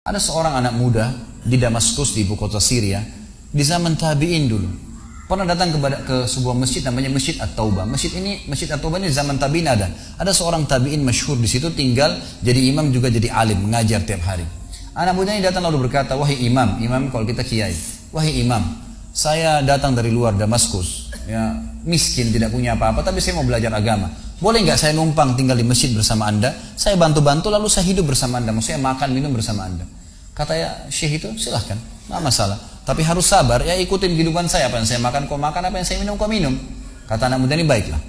Ada seorang anak muda di Damaskus, di ibu kota Syria, di zaman tabi'in dulu. Pernah datang ke sebuah masjid namanya Masjid At-Taubah. Masjid At-Taubah ini zaman tabi'in ada. Ada seorang tabi'in masyhur di situ, tinggal jadi imam juga jadi alim, mengajar tiap hari. Anak muda ini datang lalu berkata, "Wahai imam," imam kalau kita kiai, "Wahai imam, saya datang dari luar Damaskus, ya, miskin, tidak punya apa-apa, tapi saya mau belajar agama. Boleh nggak saya numpang tinggal di masjid bersama anda? Saya bantu-bantu lalu saya hidup bersama anda. Maksudnya makan minum bersama anda." Kata ya syekh itu, silahkan, nggak masalah. Tapi harus sabar, ya ikutin kehidupan saya. Apa yang saya makan kau makan, apa yang saya minum kau minum. Kata anak muda ini, baiklah.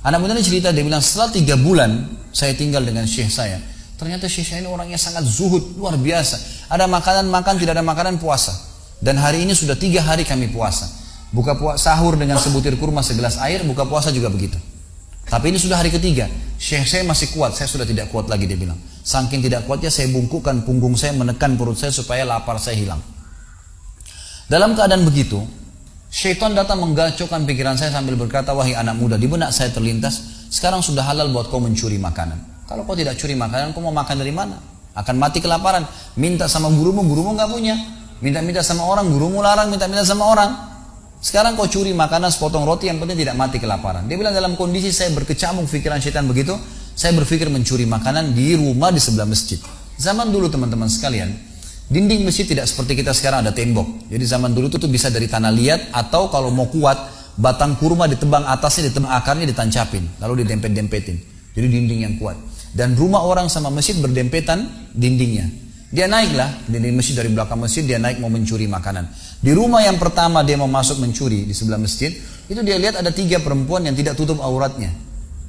Anak muda ini cerita, dia bilang setelah 3 bulan saya tinggal dengan syekh saya. Ternyata syekh saya ini orangnya sangat zuhud, luar biasa. Ada makanan makan, tidak ada makanan puasa. Dan hari ini sudah 3 hari kami puasa. Sahur dengan sebutir kurma segelas air, buka puasa juga begitu. Tapi ini sudah hari ketiga, syekh saya masih kuat, saya sudah tidak kuat lagi, dia bilang. Saking tidak kuatnya saya bungkukkan punggung saya, menekan perut saya supaya lapar saya hilang. Dalam keadaan begitu, syaitan datang menggacaukan pikiran saya sambil berkata, "Wahai anak muda," di benak saya terlintas, "sekarang sudah halal buat kau mencuri makanan. Kalau kau tidak curi makanan, kau mau makan dari mana? Akan mati kelaparan. Minta sama gurumu nggak punya. Minta-minta sama orang, gurumu larang minta-minta sama orang. Sekarang kau curi makanan sepotong roti, yang penting tidak mati kelaparan." Dia bilang dalam kondisi saya berkecamuk pikiran syaitan begitu, saya berpikir mencuri makanan di rumah di sebelah masjid. Zaman dulu teman-teman sekalian, dinding masjid tidak seperti kita sekarang ada tembok. Jadi zaman dulu itu bisa dari tanah liat, atau kalau mau kuat, batang kurma ditebang atasnya, ditebang akarnya, ditancapin, lalu didempet-dempetin. Jadi dinding yang kuat. Dan rumah orang sama masjid berdempetan dindingnya. Dia naiklah dinding masjid, dari belakang masjid dia naik mau mencuri makanan. Di rumah yang pertama dia mau masuk mencuri di sebelah masjid, itu dia lihat ada 3 perempuan yang tidak tutup auratnya,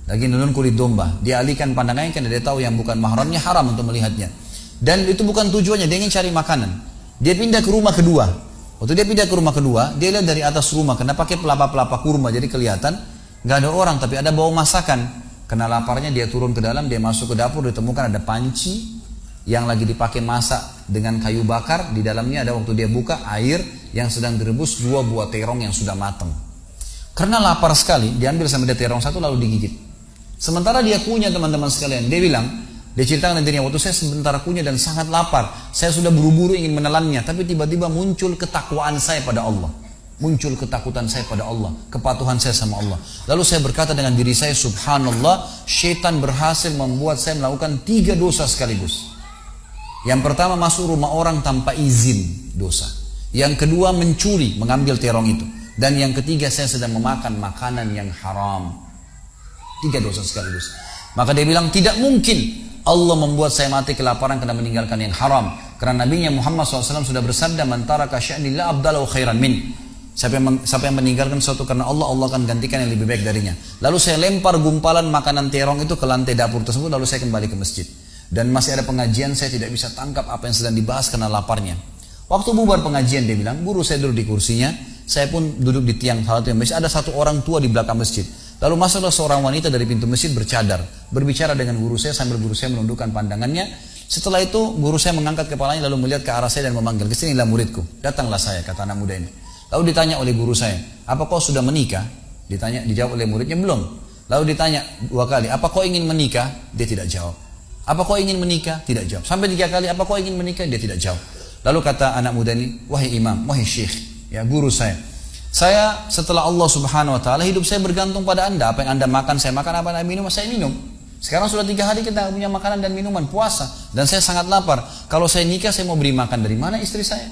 lagi nunun kulit domba. Dia alihkan pandangannya karena dia tahu yang bukan mahramnya haram untuk melihatnya. Dan itu bukan tujuannya, dia ingin cari makanan. Dia pindah ke rumah kedua. Waktu dia pindah ke rumah kedua, dia lihat dari atas rumah karena pakai pelapa-pelapa kurma, jadi kelihatan nggak ada orang, tapi ada bau masakan. Karena laparnya dia turun ke dalam, dia masuk ke dapur, ditemukan ada panci yang lagi dipakai masak dengan kayu bakar. Di dalamnya ada, waktu dia buka, air yang sedang direbus 2 buah terong yang sudah matang. Karena lapar sekali, diambil sama dia terong 1 lalu digigit. Sementara dia kunyah teman-teman sekalian, dia bilang, dia ceritakan dirinya, waktu saya sebentar kunyah dan sangat lapar, saya sudah buru-buru ingin menelannya, tapi tiba-tiba muncul ketakwaan saya pada Allah. Muncul ketakutan saya pada Allah, kepatuhan saya sama Allah. Lalu saya berkata dengan diri saya, subhanallah, syaitan berhasil membuat saya melakukan 3 dosa sekaligus. Yang pertama, masuk rumah orang tanpa izin, dosa. Yang kedua, mencuri, mengambil terong itu. Dan yang ketiga, saya sedang memakan makanan yang haram. 3 dosa sekaligus. Maka dia bilang, tidak mungkin Allah membuat saya mati kelaparan karena meninggalkan yang haram. Karena Nabinya Muhammad SAW sudah bersabda, "Man taraka sya'ni la abdalahu khairan min." Siapa yang meninggalkan sesuatu karena Allah, Allah akan gantikan yang lebih baik darinya. Lalu saya lempar gumpalan makanan terong itu ke lantai dapur tersebut, lalu saya kembali ke masjid. Dan masih ada pengajian, saya tidak bisa tangkap apa yang sedang dibahas karena laparnya. Waktu bubar pengajian, dia bilang, guru saya duduk di kursinya, saya pun duduk di tiang salah satu masjid. Ada 1 orang tua di belakang masjid. Lalu masuklah seorang wanita dari pintu masjid bercadar, berbicara dengan guru saya sambil guru saya menundukkan pandangannya. Setelah itu guru saya mengangkat kepalanya lalu melihat ke arah saya dan memanggil, "Kesinilah muridku." "Datanglah saya," kata anak muda ini. Lalu ditanya oleh guru saya, "Apa kau sudah menikah?" Dijawab oleh muridnya, "Belum." Lalu ditanya 2 kali, "Apa kau ingin menikah?" Dia tidak jawab. "Apa kau ingin menikah?" Tidak jawab. Sampai 3 kali, "Apa kau ingin menikah?" Dia tidak jawab. Lalu kata anak muda ini, "Wahai imam, wahai syekh, ya guru saya setelah Allah subhanahu wa ta'ala, hidup saya bergantung pada anda. Apa yang anda makan, saya makan. Apa yang anda minum, saya minum. Sekarang sudah 3 hari kita punya makanan dan minuman, puasa. Dan saya sangat lapar. Kalau saya nikah, saya mau beri makan dari mana istri saya?"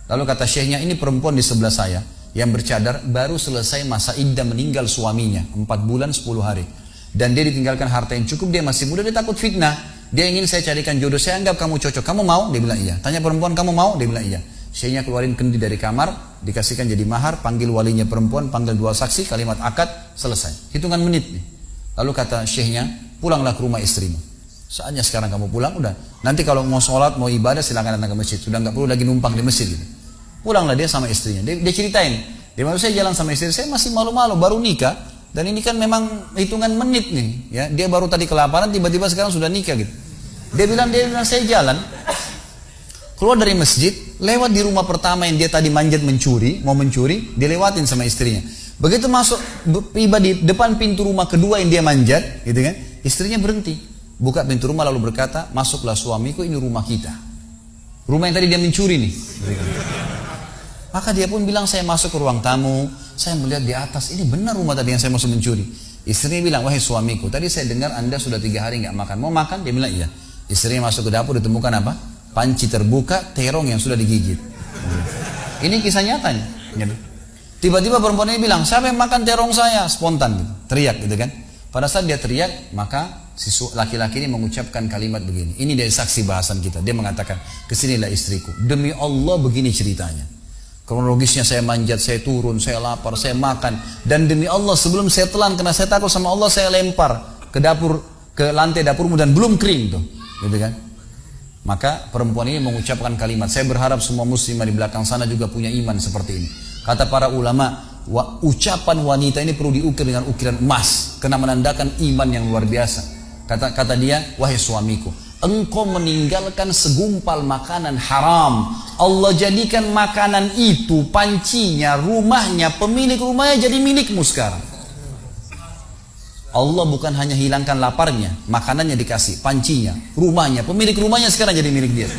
Lalu kata syekhnya, "Ini perempuan di sebelah saya yang bercadar, baru selesai masa iddah meninggal suaminya, 4 bulan 10 hari. Dan dia ditinggalkan harta yang cukup, dia masih muda, dia takut fitnah. Dia ingin saya carikan jodoh, saya anggap kamu cocok. Kamu mau?" Dia bilang iya. Tanya perempuan, "Kamu mau?" Dia bilang iya. Syekhnya keluarin kendi dari kamar, dikasihkan jadi mahar, panggil walinya perempuan, panggil 2 saksi, kalimat akad, selesai. Hitungan menit nih. Lalu kata syekhnya, "Pulanglah ke rumah istrimu. Saatnya sekarang kamu pulang, udah. Nanti kalau mau sholat, mau ibadah, silakan datang ke masjid. Sudah nggak perlu lagi numpang di masjid." Gitu. Pulanglah dia sama istrinya. Dia ceritain, "Di mana saya jalan sama istri saya masih malu-malu, baru nikah, dan ini kan memang hitungan menit nih, ya. Dia baru tadi kelaparan, tiba-tiba sekarang sudah nikah gitu." Dia bilang saya jalan keluar dari masjid, lewat di rumah pertama yang dia tadi manjat mau mencuri, dilewatin sama istrinya. Begitu masuk, tiba di depan pintu rumah kedua yang dia manjat, gitu kan? Istrinya berhenti, buka pintu rumah lalu berkata, "Masuklah suamiku, ini rumah kita." Rumah yang tadi dia mencuri nih. Maka dia pun bilang, saya masuk ke ruang tamu, saya melihat di atas, ini benar rumah tadi yang saya masuk mencuri. Istrinya bilang, wahai suamiku, tadi saya dengar Anda sudah 3 hari nggak makan. Mau makan? Dia bilang iya. Istrinya masuk ke dapur, ditemukan apa? Panci terbuka, terong yang sudah digigit. Ini kisah nyatanya. Tiba-tiba perempuan ini bilang, siapa yang makan terong saya? Spontan gitu, teriak gitu kan. Pada saat dia teriak, maka si laki-laki ini mengucapkan kalimat begini. Ini dari saksi bahasan kita. Dia mengatakan, kesinilah istriku. Demi Allah begini ceritanya. Kronologisnya saya manjat, saya turun, saya lapar, saya makan. Dan demi Allah sebelum saya telan, karena saya takut sama Allah, saya lempar ke dapur, ke lantai dapurmu dan belum kering tuh. Gitu kan? Maka perempuan ini mengucapkan kalimat, saya berharap semua muslimah di belakang sana juga punya iman seperti ini. Kata para ulama, ucapan wanita ini perlu diukir dengan ukiran emas, karena menandakan iman yang luar biasa. Kata dia, wahai suamiku, engkau meninggalkan segumpal makanan haram. Allah jadikan makanan itu, pancinya, rumahnya, pemilik rumahnya jadi milikmu sekarang. Allah bukan hanya hilangkan laparnya, makanannya dikasih, pancinya, rumahnya, pemilik rumahnya sekarang jadi milik dia.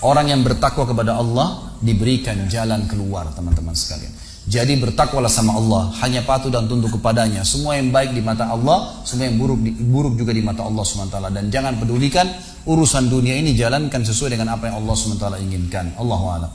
Orang yang bertakwa kepada Allah diberikan jalan keluar, teman-teman sekalian. Jadi bertakwalah sama Allah, hanya patuh dan tunduk kepadanya. Semua yang baik di mata Allah, semua yang buruk juga di mata Allah SWT. Dan jangan pedulikan urusan dunia ini, jalankan sesuai dengan apa yang Allah SWT inginkan. Allahu a'lam.